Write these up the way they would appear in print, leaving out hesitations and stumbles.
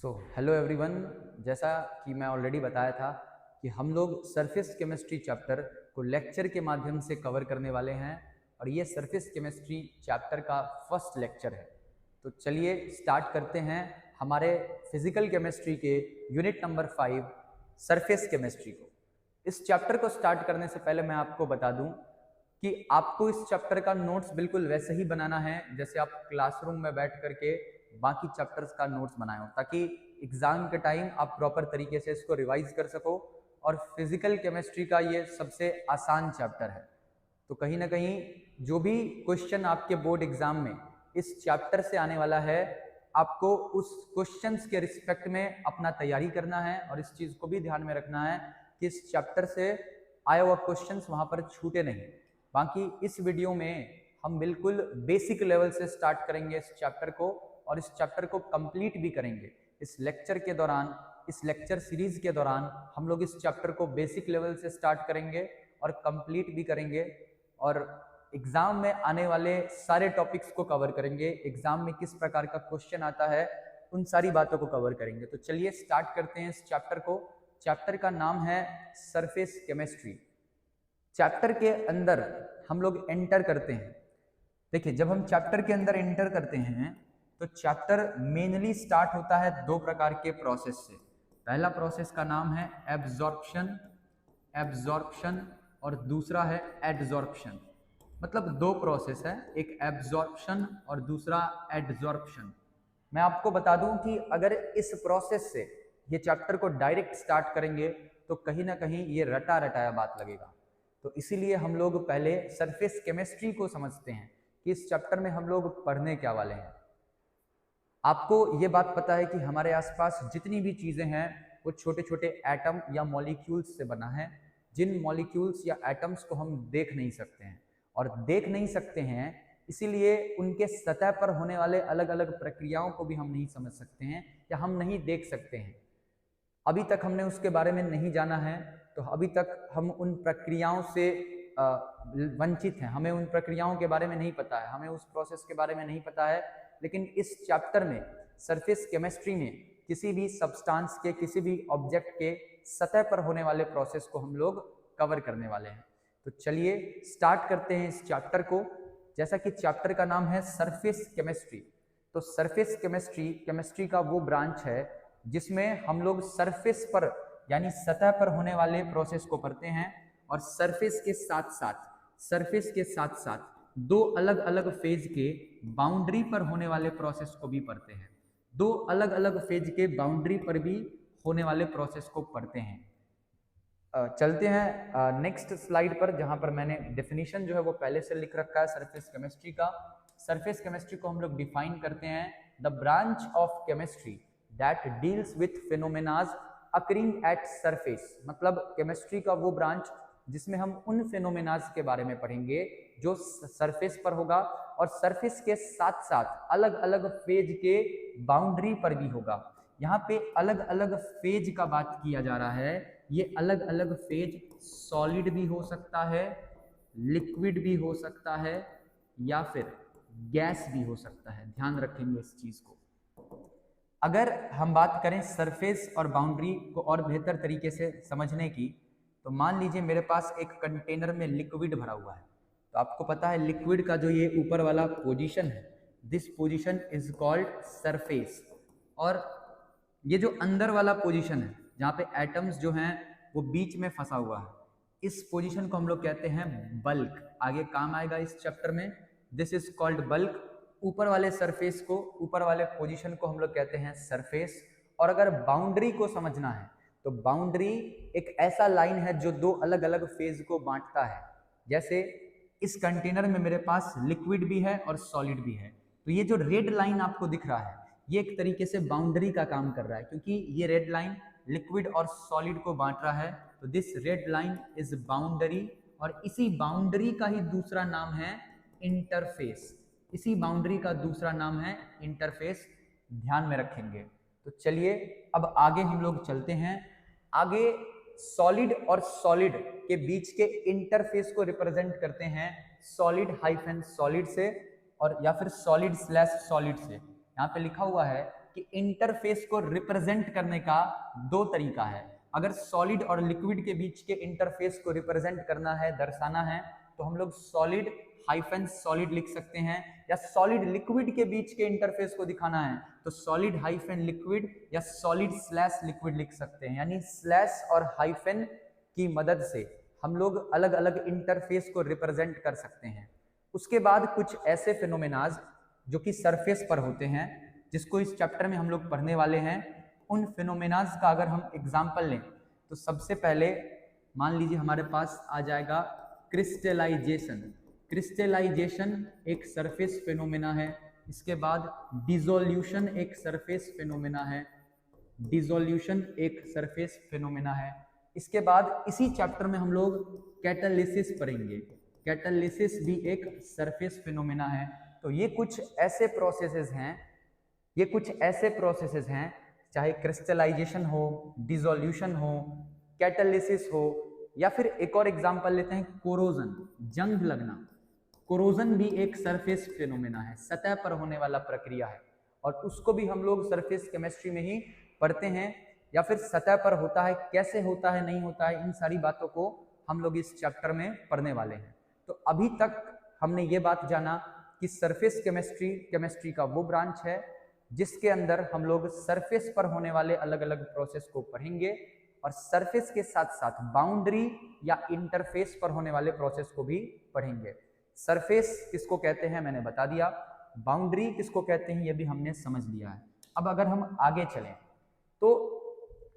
Hello everyone. जैसा कि मैं ऑलरेडी बताया था कि हम लोग सरफेस केमिस्ट्री चैप्टर को लेक्चर के माध्यम से कवर करने वाले हैं और ये सरफेस केमिस्ट्री चैप्टर का फर्स्ट लेक्चर है। तो चलिए स्टार्ट करते हैं हमारे फिजिकल केमिस्ट्री के यूनिट नंबर 5 सरफेस केमिस्ट्री को। इस चैप्टर को स्टार्ट करने से पहले मैं आपको बता दूं कि आपको इस चैप्टर का नोट्स बिल्कुल वैसे ही बनाना है जैसे आप क्लासरूम में बैठ करके बाकी चैप्टर्स का नोट्स बनाए हो, ताकि एग्जाम के टाइम आप प्रॉपर तरीके से इसको रिवाइज कर सको। और फिजिकल केमिस्ट्री का ये सबसे आसान चैप्टर है, तो कहीं ना कहीं जो भी क्वेश्चन आपके बोर्ड एग्जाम में इस चैप्टर से आने वाला है, आपको उस क्वेश्चंस के रिस्पेक्ट में अपना तैयारी करना है और इस चीज़ को भी ध्यान में रखना है कि इस चैप्टर से आया हुआ क्वेश्चंस वहाँ पर छूटे नहीं। बाकी इस वीडियो में हम बिल्कुल बेसिक लेवल से स्टार्ट करेंगे इस चैप्टर को और इस चैप्टर को कंप्लीट भी करेंगे। इस लेक्चर के दौरान, इस लेक्चर सीरीज के दौरान हम लोग इस चैप्टर को बेसिक लेवल से स्टार्ट करेंगे और कंप्लीट भी करेंगे और एग्जाम में आने वाले सारे टॉपिक्स को कवर करेंगे। एग्जाम में किस प्रकार का क्वेश्चन आता है उन सारी बातों को कवर करेंगे। तो चलिए स्टार्ट करते हैं इस चैप्टर को। चैप्टर का नाम है सरफेस केमिस्ट्री। चैप्टर के अंदर हम लोग एंटर करते हैं। देखिए, जब हम चैप्टर के अंदर एंटर करते हैं तो चैप्टर मेनली स्टार्ट होता है दो प्रकार के प्रोसेस से। पहला प्रोसेस का नाम है एब्जॉर्प्शन और दूसरा है एडजॉर्प्शन। मतलब दो प्रोसेस है, एक एब्जॉर्प्शन और दूसरा एडजॉर्प्शन। मैं आपको बता दूं कि अगर इस प्रोसेस से ये चैप्टर को डायरेक्ट स्टार्ट करेंगे तो कहीं ना कहीं ये रटा रटाया बात लगेगा। तो इसीलिए हम लोग पहले सरफेस केमिस्ट्री को समझते हैं कि इस चैप्टर में हम लोग पढ़ने क्या वाले हैं। आपको ये बात पता है कि हमारे आसपास जितनी भी चीज़ें हैं वो छोटे छोटे एटम या मॉलिक्यूल्स से बना है, जिन मॉलिक्यूल्स या एटम्स को हम देख नहीं सकते हैं। और देख नहीं सकते हैं इसीलिए उनके सतह पर होने वाले अलग अलग प्रक्रियाओं को भी हम नहीं समझ सकते हैं या हम नहीं देख सकते हैं। अभी तक हमने उसके बारे में नहीं जाना है, तो अभी तक हम उन प्रक्रियाओं से वंचित हैं। हमें उन प्रक्रियाओं के बारे में नहीं पता है, हमें उस प्रोसेस के बारे में नहीं पता है। लेकिन इस चैप्टर में, सरफेस केमिस्ट्री में, किसी भी सब्सटेंस के, किसी भी ऑब्जेक्ट के सतह पर होने वाले प्रोसेस को हम लोग कवर करने वाले हैं। तो चलिए स्टार्ट करते हैं इस चैप्टर को। जैसा कि चैप्टर का नाम है सरफेस केमिस्ट्री, तो सरफेस केमिस्ट्री का वो ब्रांच है जिसमें हम लोग सरफेस पर यानी सतह पर होने वाले प्रोसेस को पढ़ते हैं और सरफेस के साथ साथ दो अलग अलग फेज के बाउंड्री पर होने वाले प्रोसेस को भी पढ़ते हैं। दो अलग अलग फेज के बाउंड्री पर भी होने वाले प्रोसेस को पढ़ते हैं। चलते हैं नेक्स्ट स्लाइड पर, जहां पर मैंने डेफिनेशन जो है वो पहले से लिख रखा है सरफेस केमिस्ट्री का। सरफेस केमिस्ट्री को हम लोग डिफाइन करते हैं, the branch of chemistry that deals with phenomenas occurring at surface. मतलब केमिस्ट्री का वो ब्रांच जिसमें हम उन फिनोमेनाज के बारे में पढ़ेंगे जो सरफेस पर होगा और सरफेस के साथ साथ अलग अलग फेज के बाउंड्री पर भी होगा। यहाँ पे अलग अलग फेज का बात किया जा रहा है। ये अलग अलग फेज सॉलिड भी हो सकता है, लिक्विड भी हो सकता है या फिर गैस भी हो सकता है। ध्यान रखेंगे इस चीज को। अगर हम बात करें सरफेस और बाउंड्री को और बेहतर तरीके से समझने की, तो मान लीजिए मेरे पास एक कंटेनर में लिक्विड भरा हुआ है। तो आपको पता है लिक्विड का जो ये ऊपर वाला पोजीशन है, this position is called surface. और ये जो अंदर वाला पोजीशन है जहाँ पे एटम्स जो हैं वो बीच में फंसा हुआ है, इस पोजीशन को हम लोग कहते हैं बल्क। आगे काम आएगा इस चैप्टर में। This is called bulk. ऊपर वाले सरफेस को, ऊपर वाले पोजीशन को हम लोग कहते हैं सरफेस। और अगर बाउंड्री को समझना है तो बाउंड्री एक ऐसा लाइन है जो दो अलग अलग फेज को बांटता है। जैसे इस कंटेनर में मेरे पास लिक्विड भी है और सॉलिड भी है, तो ये जो रेड लाइन आपको दिख रहा है ये एक तरीके से बाउंड्री का काम कर रहा है, क्योंकि ये रेड लाइन लिक्विड और सॉलिड को बांट रहा है। तो this red line is boundary और इसी बाउंड्री का ही दूसरा नाम है इंटरफेस। इसी बाउंड्री का दूसरा नाम है इंटरफेस। ध्यान में रखेंगे। तो चलिए अब आगे हम लोग चलते हैं। आगे सॉलिड और सॉलिड के बीच के इंटरफेस को रिप्रेजेंट करते हैं सॉलिड हाइफन सॉलिड से और या फिर सॉलिड स्लैश सॉलिड से। यहाँ पे लिखा हुआ है कि इंटरफेस को रिप्रेजेंट करने का दो तरीका है। अगर सॉलिड और लिक्विड के बीच के इंटरफेस को रिप्रेजेंट करना है, दर्शाना है, तो हम लोग सॉलिड हाइफन सॉलिड लिख सकते हैं, या सॉलिड लिक्विड के बीच के इंटरफेस को दिखाना है तो सॉलिड हाइफन लिक्विड या सॉलिड स्लैश लिक्विड लिख सकते हैं। यानी स्लैश और हाइफन की मदद से हम लोग अलग अलग इंटरफेस को रिप्रेजेंट कर सकते हैं। उसके बाद कुछ ऐसे फिनोमेनाज जो कि सरफेस पर होते हैं, जिसको इस चैप्टर में हम लोग पढ़ने वाले हैं, उन फिनोमेनाज का अगर हम एग्जाम्पल लें तो सबसे पहले मान लीजिए हमारे पास आ जाएगा क्रिस्टलाइजेशन। क्रिस्टलाइजेशन एक सरफेस फिनोमेना है। इसके बाद डिसोल्यूशन एक सरफेस फिनोमेना है। डिसोल्यूशन एक सरफेस फिनोमेना है। इसके बाद इसी चैप्टर में हम लोग कैटालिसिस पढ़ेंगे। कैटालिसिस भी एक सरफेस फिनोमेना है। तो ये कुछ ऐसे प्रोसेसेस हैं, चाहे क्रिस्टलाइजेशन हो, डिसोल्यूशन हो, कैटालिसिस हो, या फिर एक और एग्जांपल लेते हैं कोरोजन, जंग लगना। कोरोजन भी एक सरफेस फिनोमेना है, सतह पर होने वाला प्रक्रिया है, और उसको भी हम लोग सरफेस केमिस्ट्री में ही पढ़ते हैं, या फिर सतह पर होता है, कैसे होता है, नहीं होता है, इन सारी बातों को हम लोग इस चैप्टर में पढ़ने वाले हैं। तो अभी तक हमने ये बात जाना कि सरफेस केमिस्ट्री का वो ब्रांच है जिसके अंदर हम लोग सरफेस पर होने वाले अलग अलग प्रोसेस को पढ़ेंगे, और सरफेस के साथ साथ बाउंड्री या इंटरफेस पर होने वाले प्रोसेस को भी पढ़ेंगे। सरफेस किसको कहते हैं मैंने बता दिया, बाउंड्री किसको कहते हैं ये भी हमने समझ लिया है। अब अगर हम आगे चलें तो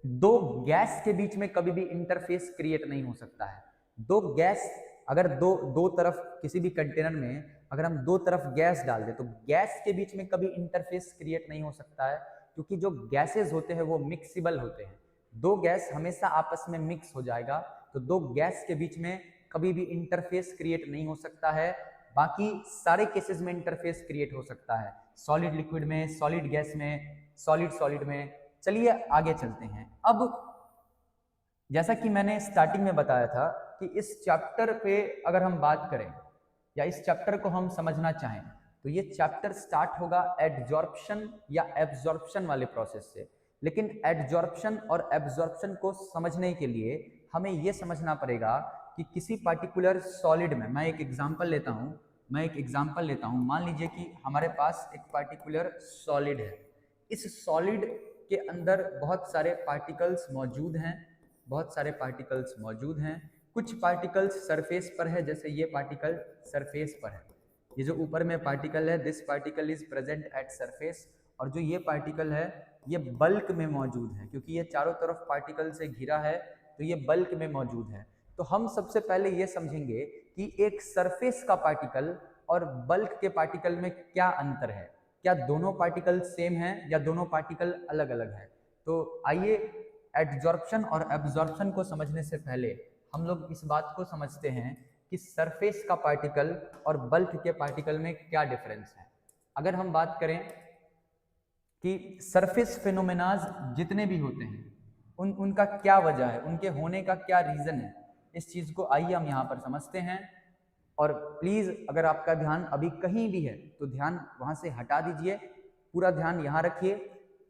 दो गैस के बीच में कभी भी इंटरफेस क्रिएट नहीं हो सकता है। दो गैस अगर दो तरफ किसी भी कंटेनर में अगर हम दो तरफ गैस डाल दें तो गैस के बीच में कभी इंटरफेस क्रिएट नहीं हो सकता है, क्योंकि जो गैसेस होते हैं वो मिक्सिबल होते हैं। दो गैस हमेशा आपस में मिक्स हो जाएगा, तो दो गैस के बीच में कभी भी इंटरफेस क्रिएट नहीं हो सकता है। बाकी सारे केसेस में इंटरफेस क्रिएट हो सकता है, सॉलिड लिक्विड में, सॉलिड गैस में, सॉलिड में। चलिए आगे चलते हैं। अब जैसा कि मैंने स्टार्टिंग में बताया था कि इस चैप्टर पे अगर हम बात करें या इस चैप्टर को हम समझना चाहें तो ये चैप्टर स्टार्ट होगा एडजॉर्प्शन या एब्जॉर्प्शन वाले प्रोसेस से। लेकिन एडजॉर्प्शन और एब्जॉर्प्शन को समझने के लिए हमें ये समझना पड़ेगा कि किसी पार्टिकुलर सॉलिड में, मैं एक एग्जांपल लेता हूँ। मान लीजिए कि हमारे पास एक पार्टिकुलर सॉलिड है। इस सॉलिड के अंदर बहुत सारे पार्टिकल्स मौजूद हैं। कुछ पार्टिकल्स सरफेस पर है, जैसे ये पार्टिकल सरफेस पर है। ये जो ऊपर में पार्टिकल है, this particle is present at surface, और जो ये पार्टिकल है ये बल्क में मौजूद है, क्योंकि ये चारों तरफ पार्टिकल से घिरा है तो ये बल्क में मौजूद है। तो हम सबसे पहले ये समझेंगे कि एक सरफेस का पार्टिकल और बल्क के पार्टिकल में क्या अंतर है, क्या दोनों पार्टिकल सेम हैं या दोनों पार्टिकल अलग अलग है। तो आइए एडजॉर्प्शन और एब्जॉर्प्शन को समझने से पहले हम लोग इस बात को समझते हैं कि सरफेस का पार्टिकल और बल्क के पार्टिकल में क्या डिफरेंस है। अगर हम बात करें कि सरफेस फिनोमेनाज जितने भी होते हैं उनका क्या वजह है, उनके होने का क्या रीजन है, इस चीज को आइए हम यहाँ पर समझते हैं। और प्लीज अगर आपका ध्यान अभी कहीं भी है तो ध्यान वहां से हटा दीजिए, पूरा ध्यान यहाँ रखिए,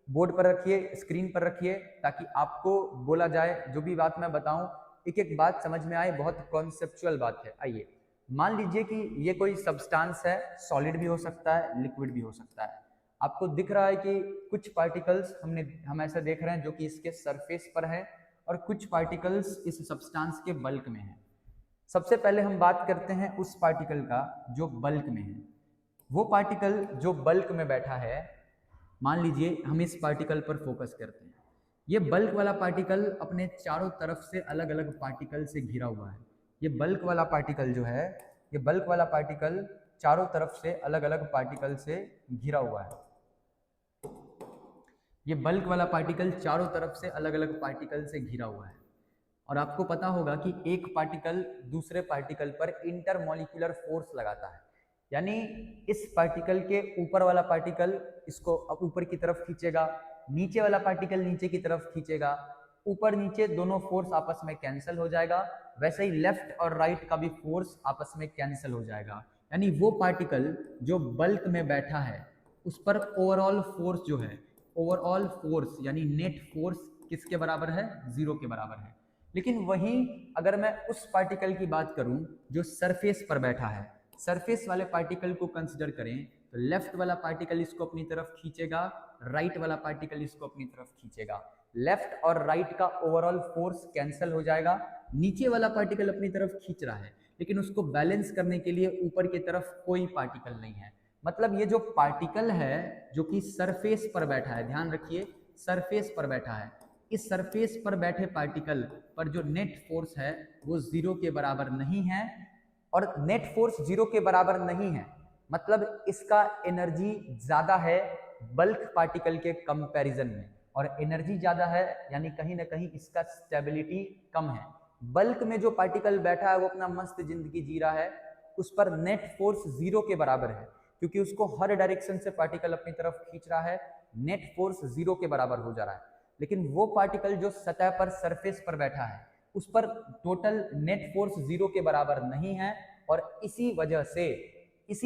बोर्ड पर रखिए, स्क्रीन पर रखिए, ताकि आपको बोला जाए जो भी बात मैं बताऊं एक एक बात समझ में आए। बहुत कॉन्सेप्चुअल बात है। आइए मान लीजिए कि ये कोई सब्सटेंस है, सॉलिड भी हो सकता है, लिक्विड भी हो सकता है। आपको दिख रहा है कि कुछ पार्टिकल्स हम ऐसा देख रहे हैं जो कि इसके सरफेस पर है, और कुछ पार्टिकल्स इस सब्सटेंस के बल्क में है। सबसे पहले हम बात करते हैं उस पार्टिकल का जो बल्क में है। वो पार्टिकल जो बल्क में बैठा है, मान लीजिए हम इस पार्टिकल पर फोकस करते हैं। ये बल्क वाला पार्टिकल अपने चारों तरफ से अलग अलग पार्टिकल से घिरा हुआ है। ये बल्क वाला पार्टिकल जो है, ये बल्क वाला पार्टिकल चारों तरफ से अलग अलग पार्टिकल से घिरा हुआ है। ये बल्क वाला पार्टिकल चारों तरफ से अलग अलग पार्टिकल से घिरा हुआ है। और आपको पता होगा कि एक पार्टिकल दूसरे पार्टिकल पर इंटरमॉलिक्यूलर फोर्स लगाता है, यानी इस पार्टिकल के ऊपर वाला पार्टिकल इसको ऊपर की तरफ खींचेगा, नीचे वाला पार्टिकल नीचे की तरफ खींचेगा, ऊपर नीचे दोनों फोर्स आपस में कैंसिल हो जाएगा। वैसे ही लेफ्ट और राइट का भी फोर्स आपस में कैंसिल हो जाएगा। यानी वो पार्टिकल जो बल्क में बैठा है उस पर ओवरऑल फोर्स जो है ओवरऑल फोर्स यानी नेट फोर्स किसके बराबर है, 0 के बराबर है। लेकिन वहीं अगर मैं उस पार्टिकल की बात करूं जो सरफेस पर बैठा है, सरफेस वाले पार्टिकल को कंसिडर करें, तो लेफ्ट वाला पार्टिकल इसको अपनी तरफ खींचेगा, राइट वाला पार्टिकल इसको अपनी तरफ खींचेगा। लेफ्ट और राइट का ओवरऑल फोर्स कैंसिल हो जाएगा। नीचे वाला पार्टिकल अपनी तरफ खींच रहा है, लेकिन उसको बैलेंस करने के लिए ऊपर की तरफ कोई पार्टिकल नहीं है। मतलब ये जो पार्टिकल है जो कि सरफेस पर बैठा है, ध्यान रखिए सरफेस पर बैठा है, इस सरफेस पर बैठे पार्टिकल पर जो नेट फोर्स है वो 0 के बराबर नहीं है। और नेट फोर्स 0 के बराबर नहीं है मतलब इसका एनर्जी ज्यादा है बल्क पार्टिकल के कंपैरिजन में, और एनर्जी ज्यादा है यानी कहीं ना कहीं इसका स्टेबिलिटी कम है। बल्क में जो पार्टिकल बैठा है वो अपना मस्त जिंदगी जी रहा है, उस पर नेट फोर्स 0 के बराबर है क्योंकि उसको हर डायरेक्शन से पार्टिकल अपनी तरफ खींच रहा है, नेट फोर्स 0 के बराबर हो जा रहा है। लेकिन वो पार्टिकल जो सतह पर सरफेस पर बैठा है उस पर टोटल नेट फोर्स 0 के बराबर नहीं है, और इसी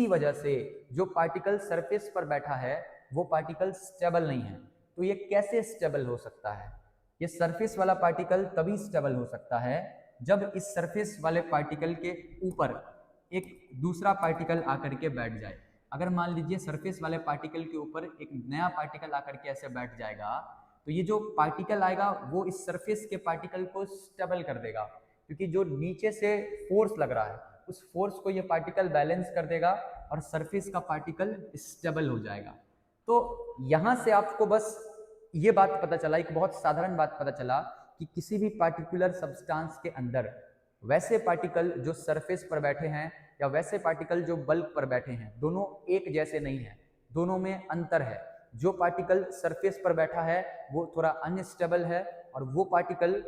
वजह से जो पार्टिकल सरफेस पर बैठा है वो पार्टिकल स्टेबल नहीं है। तो ये कैसे स्टेबल हो सकता है? ये सरफेस वाला पार्टिकल तभी स्टेबल हो सकता है जब इस सरफेस वाले पार्टिकल के ऊपर एक दूसरा पार्टिकल आकर के बैठ जाए। अगर मान लीजिए सरफेस वाले पार्टिकल के ऊपर एक नया पार्टिकल आकर के ऐसे बैठ जाएगा, तो ये जो पार्टिकल आएगा वो इस सरफेस के पार्टिकल को स्टेबल कर देगा, क्योंकि जो नीचे से फोर्स लग रहा है उस फोर्स को ये पार्टिकल बैलेंस कर देगा और सरफेस का पार्टिकल स्टेबल हो जाएगा। तो यहां से आपको बस ये बात पता चला, एक बहुत साधारण बात पता चला कि किसी भी पार्टिकुलर सब्सटेंस के अंदर वैसे पार्टिकल जो सरफेस पर बैठे हैं या वैसे पार्टिकल जो बल्क पर बैठे हैं, दोनों एक जैसे नहीं है, दोनों में अंतर है। जो पार्टिकल सरफेस पर बैठा है वो थोड़ा अनस्टेबल है, और वो पार्टिकल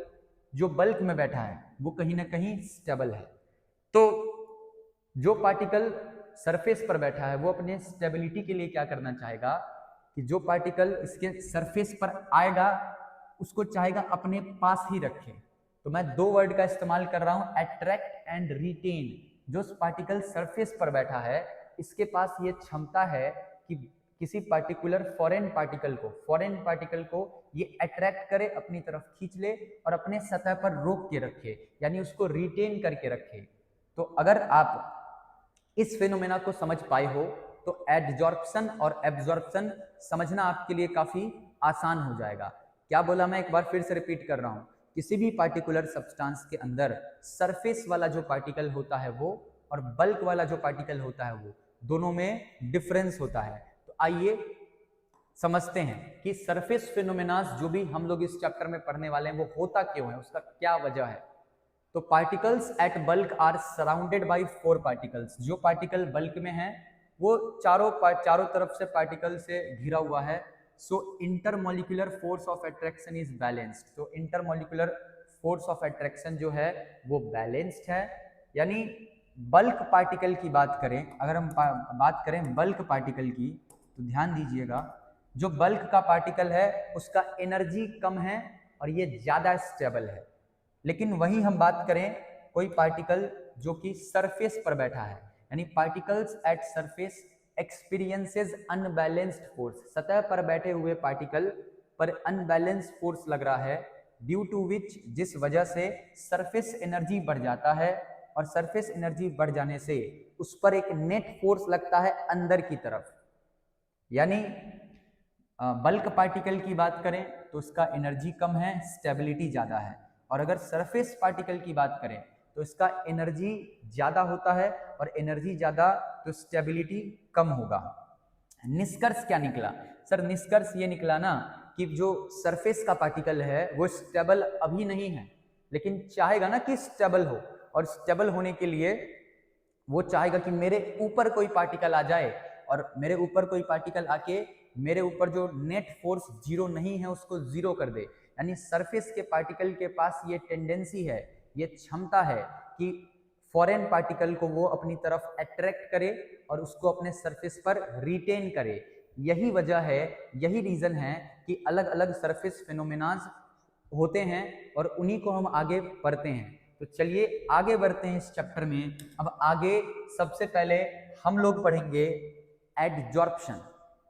जो बल्क में बैठा है वो कहीं ना कहीं स्टेबल है। तो जो पार्टिकल सरफेस पर बैठा है वो अपने स्टेबिलिटी के लिए क्या करना चाहेगा कि जो पार्टिकल इसके सरफेस पर आएगा उसको चाहेगा अपने पास ही रखे। तो मैं दो वर्ड का इस्तेमाल कर रहा हूं, अट्रैक्ट एंड रिटेन। जो पार्टिकल सरफेस पर बैठा है इसके पास ये क्षमता है कि किसी पार्टिकुलर फॉरेन पार्टिकल को ये अट्रैक्ट करे, अपनी तरफ खींच ले और अपने सतह पर रोक के रखे, यानी उसको रिटेन करके रखे। तो अगर आप इस फिनोमेना को समझ पाए हो तो एडजॉर्प्शन और एब्जॉर्प्शन समझना आपके लिए काफी आसान हो जाएगा। क्या बोला मैं, एक बार फिर से रिपीट कर रहा हूं, किसी भी पार्टिकुलर सब्सटेंस के अंदर सरफेस वाला जो पार्टिकल होता है वो और बल्क वाला जो पार्टिकल होता है वो दोनों में डिफरेंस होता है। तो आइए समझते हैं कि सरफेस फिनोमेनास जो भी हम लोग इस चैप्टर में पढ़ने वाले हैं वो होता क्यों है, उसका क्या वजह है। तो particles at bulk are surrounded by 4 particles. जो पार्टिकल बल्क में है वो चारों तरफ से पार्टिकल से घिरा हुआ है। So intermolecular force of attraction is balanced. तो इंटरमॉलिक्यूलर फोर्स ऑफ अट्रैक्शन जो है वो बैलेंस्ड है। यानी बल्क पार्टिकल की बात करें, अगर हम बात करें बल्क पार्टिकल की, तो ध्यान दीजिएगा जो बल्क का पार्टिकल है उसका एनर्जी कम है और ये ज्यादा स्टेबल है। लेकिन वहीं हम बात करें कोई पार्टिकल जो कि सरफेस पर बैठा है, यानी particles at surface experiences unbalanced force. सतह पर बैठे हुए पार्टिकल पर अनबैलेंस्ड फोर्स लग रहा है, ड्यू टू विच, जिस वजह से सरफेस एनर्जी बढ़ जाता है, और सरफेस एनर्जी बढ़ जाने से उस पर एक नेट फोर्स लगता है अंदर की तरफ। यानी बल्क पार्टिकल की बात करें तो उसका एनर्जी कम है, स्टेबिलिटी ज्यादा है, और अगर सरफेस पार्टिकल की बात करें तो इसका एनर्जी ज्यादा होता है, और एनर्जी ज्यादा तो स्टेबिलिटी कम होगा। निष्कर्ष क्या निकला सर? निष्कर्ष ये निकला ना कि जो सरफेस का पार्टिकल है वो स्टेबल अभी नहीं है, लेकिन चाहेगा ना कि स्टेबल हो, और स्टेबल होने के लिए वो चाहेगा कि मेरे ऊपर कोई पार्टिकल आ जाए, और मेरे ऊपर कोई पार्टिकल आके मेरे ऊपर जो नेट फोर्स 0 नहीं है उसको 0 कर दे। यानी सरफेस के पार्टिकल के पास ये टेंडेंसी है, ये क्षमता है कि फॉरेन पार्टिकल को वो अपनी तरफ अट्रैक्ट करे और उसको अपने सरफेस पर रिटेन करे। यही वजह है, यही रीजन है कि अलग अलग सरफेस फिनोमेनास होते हैं, और उन्हीं को हम आगे पढ़ते हैं। तो चलिए आगे बढ़ते हैं इस चैप्टर में। अब आगे सबसे पहले हम लोग पढ़ेंगे एडजॉर्प्शन।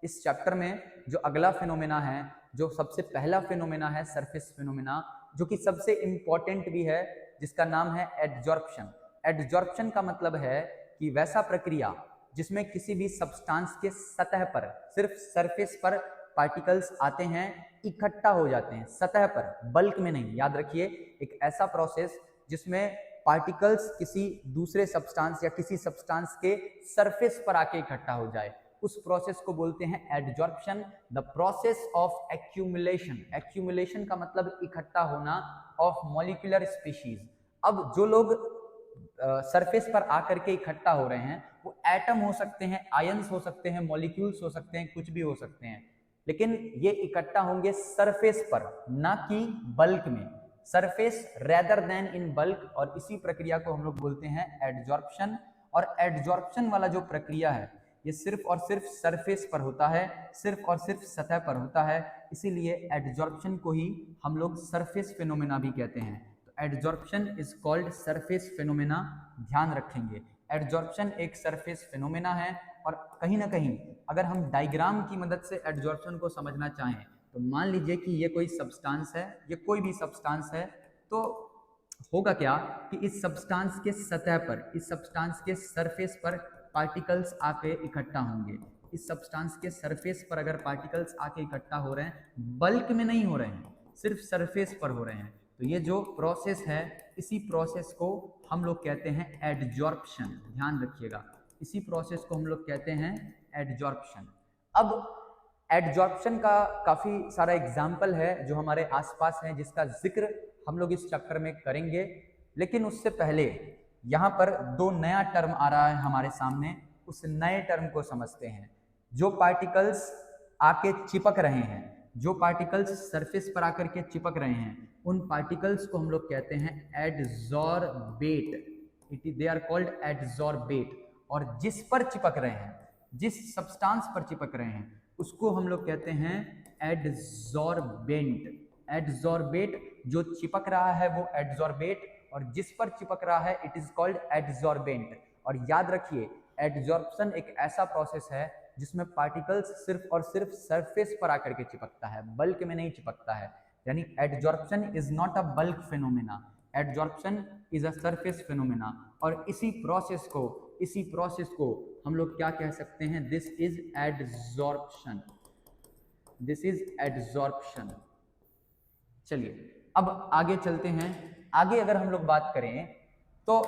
इस चैप्टर में जो अगला फिनोमेना है, जो सबसे पहला फिनोमेना है सरफेस फिनोमेना, जो कि सबसे इंपॉर्टेंट भी है, जिसका नाम है एडजॉर्प्शन। एडजॉर्प्शन का मतलब है कि वैसा प्रक्रिया जिसमें किसी भी सब्सटेंस के सतह पर, सिर्फ सरफेस पर पार्टिकल्स आते हैं, इकट्ठा हो जाते हैं सतह पर, बल्क में नहीं। याद रखिए, एक ऐसा प्रोसेस जिसमें पार्टिकल्स किसी दूसरे सब्सटेंस या किसी सब्सटेंस के सरफेस पर आके इकट्ठा हो जाए, उस प्रोसेस को बोलते हैं adsorption. The process of accumulation. Accumulation का मतलब इकट्ठा होना ऑफ मॉलिक्यूलर स्पीशीज। अब जो लोग सरफेस पर आकर के इकट्ठा हो रहे हैं वो एटम हो सकते हैं, आयंस हो सकते हैं, मॉलिक्यूल्स हो सकते हैं, कुछ भी हो सकते हैं, लेकिन ये इकट्ठा होंगे सरफेस पर, ना कि बल्क में। Surface rather then in bulk, और इसी प्रक्रिया को हम लोग बोलते हैं एडजॉर्प्शन। और एडजॉर्प्शन वाला जो प्रक्रिया है ये सिर्फ और सिर्फ सरफेस पर होता है, सिर्फ और सिर्फ सतह पर होता है, इसीलिए एडजॉर्प्शन को ही हम लोग सरफेस फिनोमेना भी कहते हैं। तो adsorption is called surface phenomena, ध्यान रखेंगे। एडजॉर्प्शन एक सरफेस फिनोमेना है, और कहीं ना कहीं अगर हम डायग्राम की मदद से एडजॉर्प्शन को समझना चाहें तो मान लीजिए कि ये कोई सब्सटेंस है, ये कोई भी सब्सटेंस है, तो होगा क्या कि इस सब्सटेंस के सतह पर, इस सब्सटेंस के सरफेस पर पार्टिकल्स आके इकट्ठा होंगे। इस सब्सटेंस के सरफेस पर अगर पार्टिकल्स आके इकट्ठा हो रहे हैं, बल्क में नहीं हो रहे हैं, सिर्फ सरफेस पर हो रहे हैं, तो ये जो प्रोसेस है, इसी प्रोसेस को हम लोग कहते हैं एडजॉर्प्शन। ध्यान रखिएगा, इसी प्रोसेस को हम लोग कहते हैं एडजॉर्प्शन। अब एडजॉर्प्शन का काफ़ी सारा एग्जाम्पल है जो हमारे आसपास है, जिसका जिक्र हम लोग इस चैप्टर में करेंगे, लेकिन उससे पहले यहाँ पर दो नया टर्म आ रहा है हमारे सामने, उस नए टर्म को समझते हैं। जो पार्टिकल्स आके चिपक रहे हैं, जो पार्टिकल्स सरफेस पर आकर के चिपक रहे हैं, उन पार्टिकल्स को हम लोग कहते हैं adsorbate. They are called adsorbate. और जिस पर चिपक रहे हैं, जिस सब्सटेंस पर चिपक रहे हैं, उसको हम लोग कहते हैं एडजॉर्बेंट। एडजॉर्बेट, जो चिपक रहा है वो एडजॉर्बेट, और जिस पर चिपक रहा है इट इज कॉल्ड एडजॉर्बेंट। और याद रखिए, एडजॉर्प्शन एक ऐसा प्रोसेस है जिसमें पार्टिकल्स सिर्फ और सिर्फ सरफेस पर आकर के चिपकता है, बल्क में नहीं चिपकता है। यानी adsorption is not a bulk phenomena, adsorption is a surface phenomena. और इसी प्रोसेस को हम लोग क्या कह सकते हैं? This is adsorption, this is adsorption. चलिए अब आगे चलते हैं। आगे अगर हम लोग बात करें तो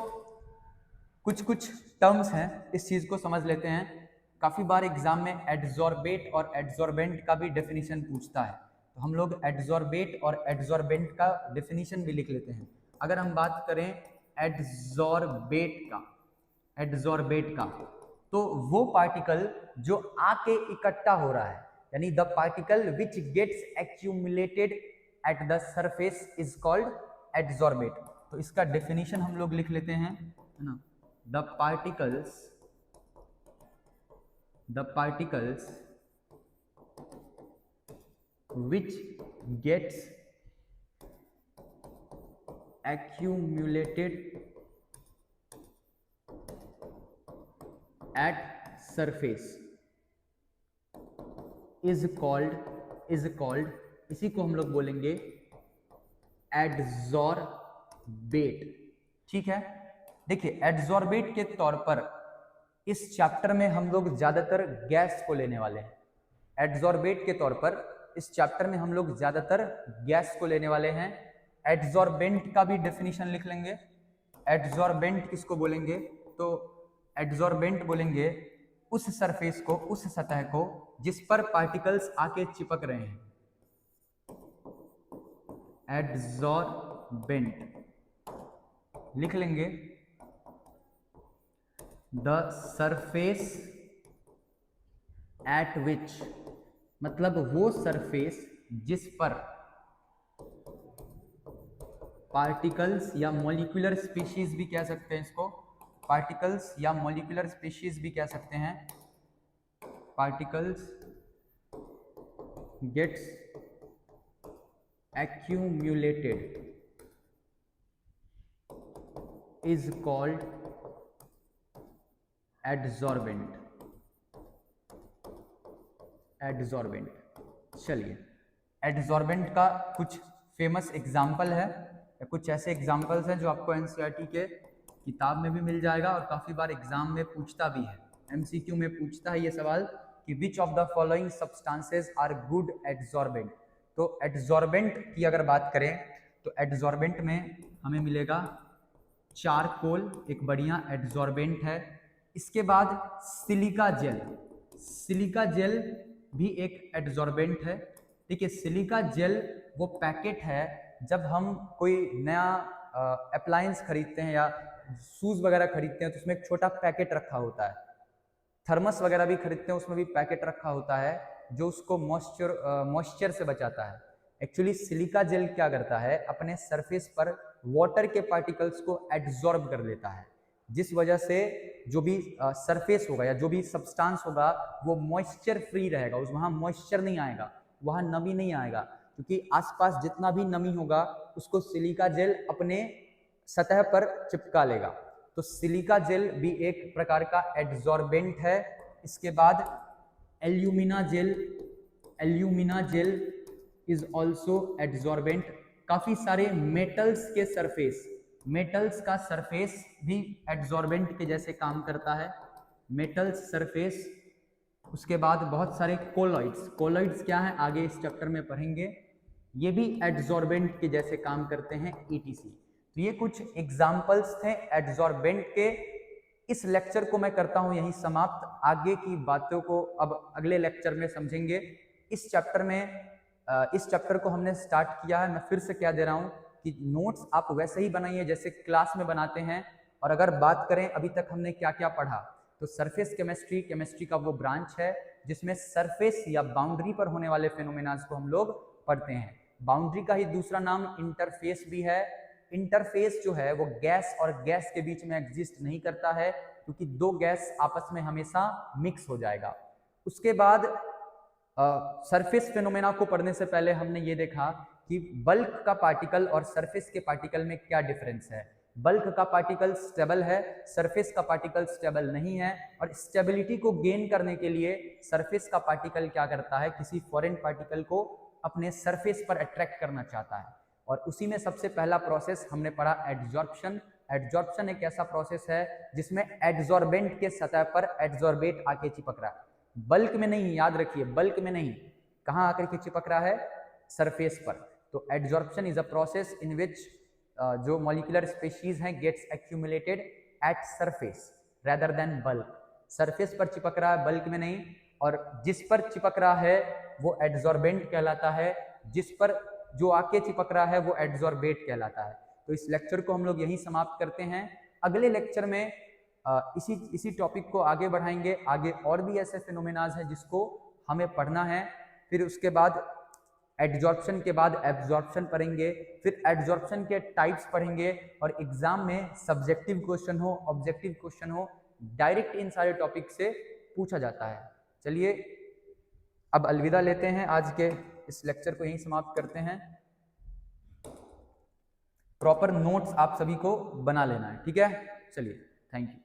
कुछ कुछ टर्म्स हैं, इस चीज को समझ लेते हैं। काफी बार एग्जाम में एडजॉर्बेट और एडजॉर्बेंट का भी डेफिनेशन पूछता है, तो हम लोग एडजॉर्बेट और एडजॉर्बेंट का डेफिनेशन भी लिख लेते हैं। अगर हम बात करें एडजॉर्बेट का, तो वो पार्टिकल जो आके इकट्ठा हो रहा है, यानी the particle which gets accumulated at the surface is called adsorbate. तो इसका डेफिनेशन हम लोग लिख लेते हैं, है ना। The particles which gets accumulated at surface is called, इसी को हम लोग बोलेंगे एडजॉर्बेट। ठीक है, देखिए एडजॉर्बेट के तौर पर इस चैप्टर में हम लोग ज्यादातर गैस को लेने वाले हैं। एडजॉर्बेट के तौर पर इस चैप्टर में हम लोग ज्यादातर गैस को लेने वाले हैं। एडजॉर्बेंट का भी डेफिनेशन लिख लेंगे। एडजॉर्बेंट किसको बोलेंगे? तो एडजॉर्बेंट बोलेंगे उस सरफेस को, उस सतह को जिस पर पार्टिकल्स आके चिपक रहे हैं। एडजॉर्बेंट लिख लेंगे द सरफेस एट विच, मतलब वो सरफेस जिस पर पार्टिकल्स या मॉलिक्यूलर स्पीशीज भी कह सकते हैं इसको, पार्टिकल्स या मॉलिक्यूलर स्पीशीज भी कह सकते हैं, particles gets accumulated is called adsorbent। चलिए, एडजॉर्बेंट का कुछ फेमस एग्जाम्पल है या कुछ ऐसे एग्जाम्पल्स हैं जो आपको एनसीईआरटी के किताब में भी मिल जाएगा और काफ़ी बार एग्जाम में पूछता भी है, एमसीक्यू में पूछता है ये सवाल कि which of the following substances are good adsorbent. तो एडजॉर्बेंट की अगर बात करें तो एडजॉर्बेंट में हमें मिलेगा चारकोल, एक बढ़िया एडजॉर्बेंट है। इसके बाद सिलिका जेल, सिलिका जेल भी एक एडजॉर्बेंट है। ठीक है, सिलिका जेल वो पैकेट है जब हम कोई नया अप्लायंस खरीदते हैं या शूज वगैरह खरीदते हैं तो उसमें एक छोटा पैकेट रखा होता है। थर्मस वगैरह भी खरीदते हैं उसमें भी पैकेट रखा होता है जो उसको मॉइस्चर से बचाता है। एक्चुअली सिलिका जेल क्या करता है, अपने सरफेस पर वाटर के पार्टिकल्स को एब्जॉर्ब कर लेता है, जिस वजह से जो भी सरफेस होगा या जो भी सब्सटेंस होगा वो मॉइस्चर फ्री रहेगा, उस वहाँ मॉइस्चर नहीं आएगा, वहाँ नमी नहीं आएगा, क्योंकि आसपास जितना भी नमी होगा उसको सिलिका जेल अपने सतह पर चिपका लेगा। तो सिलिका जेल भी एक प्रकार का एड्जॉर्बेंट है। इसके बाद alumina gel, alumina gel is also adsorbent. काफी सारे मेटल्स के सरफेस, मेटल्स का सरफेस भी एड्जॉर्बेंट के जैसे काम करता है, मेटल्स सरफेस। उसके बाद बहुत सारे कोलॉइड्स, कोलॉइड्स क्या है आगे इस चैप्टर में पढ़ेंगे, ये भी एड्जॉर्बेंट के जैसे काम करते हैं ETC। तो ये कुछ एग्जाम्पल्स थे एड्जॉर्बेंट के। इस लेक्चर को मैं करता हूं यहीं समाप्त, आगे की बातों को अब अगले लेक्चर में समझेंगे। इस चैप्टर में इस चैप्टर को हमने स्टार्ट किया है, मैं फिर से क्या दे रहा हूं कि नोट्स आप वैसे ही बनाइए जैसे क्लास में बनाते हैं। और अगर बात करें अभी तक हमने क्या क्या पढ़ा, तो सरफेस केमिस्ट्री, केमिस्ट्री का वो ब्रांच है जिसमें सरफेस या बाउंड्री पर होने वाले फेनोमेनास को हम लोग पढ़ते हैं। बाउंड्री का ही दूसरा नाम इंटरफेस भी है। इंटरफेस जो है वो गैस और गैस के बीच में एग्जिस्ट नहीं करता है, क्योंकि दो गैस आपस में हमेशा मिक्स हो जाएगा। उसके बाद सरफेस फेनोमेना को पढ़ने से पहले हमने ये देखा कि बल्क का पार्टिकल और सरफेस के पार्टिकल में क्या डिफरेंस है। बल्क का पार्टिकल स्टेबल है, सरफेस का पार्टिकल स्टेबल नहीं है, और स्टेबिलिटी को गेन करने के लिए सरफेस का पार्टिकल क्या करता है, किसी फॉरेन पार्टिकल को अपने सरफेस पर अट्रैक्ट करना चाहता है। और उसी में सबसे पहला प्रोसेस हमने पढ़ा एड्जॉर्प्शन। एड्जॉर्प्शन एक ऐसा प्रोसेस है जिसमें एड्जॉर्बेंट के सतह पर एड्जॉर्बेट आके चिपक रहा है, बल्क में नहीं, याद रखिए बल्क में नहीं, कहाँ आकर के चिपक रहा है, सरफेस पर। तो adsorption is a process in which जो मॉलिक्यूलर स्पीशीज हैं gets accumulated at surface rather than bulk. Surface पर चिपक रहा है, बल्क में नहीं, और जिस पर चिपक रहा है वो एड्जॉर्बेंट कहलाता है, जिस पर जो आके चिपक रहा है वो एड्जॉर्बेट कहलाता है। तो इस लेक्चर को हम लोग यहीं समाप्त करते हैं। अगले लेक्चर में इसी टॉपिक को आगे बढ़ाएंगे। आगे और भी ऐसे फिनोमेनाज हैं जिसको हमें पढ़ना है। फिर उसके बाद एड्जॉर्प्शन के बाद एब्जॉर्प्शन पढ़ेंगे, फिर एड्जॉर्प्शन के टाइप्स पढ़ेंगे, और एग्जाम में सब्जेक्टिव क्वेश्चन हो, ऑब्जेक्टिव क्वेश्चन हो, डायरेक्ट इन सारे टॉपिक से पूछा जाता है। चलिए अब अलविदा लेते हैं, आज के इस लेक्चर को यहीं समाप्त करते हैं। प्रॉपर नोट्स आप सभी को बना लेना है, ठीक है। चलिए, थैंक यू।